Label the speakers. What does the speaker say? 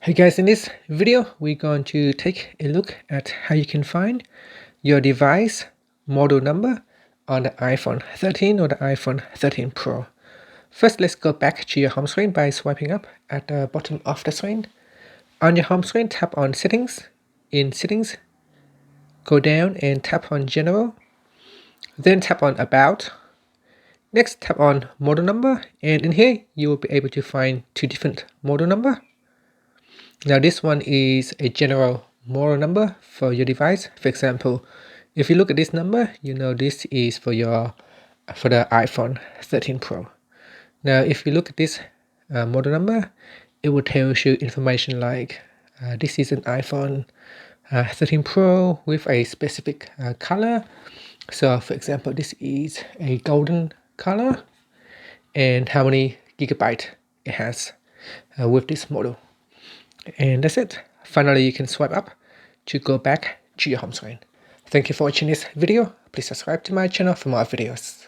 Speaker 1: Hey guys, in this video, we're going to take a look at how you can find your device model number on the iPhone 13 or the iPhone 13 Pro. First, let's go back to your home screen by swiping up at the bottom of the screen. On your home screen, tap on Settings. In Settings, go down and tap on General. Then tap on About. Next, tap on Model Number, and in here, you will be able to find two different model number. Now this one is a general model number for your device. For example, if you look at this number, you know this is for the iPhone 13 Pro. Now if you look at this model number, it will tell you information like this is an iPhone 13 Pro with a specific color. So for example, this is a golden color and how many gigabyte it has with this model. And that's it. Finally, you can swipe up to go back to your home screen. Thank you for watching this video. Please subscribe to my channel for more videos.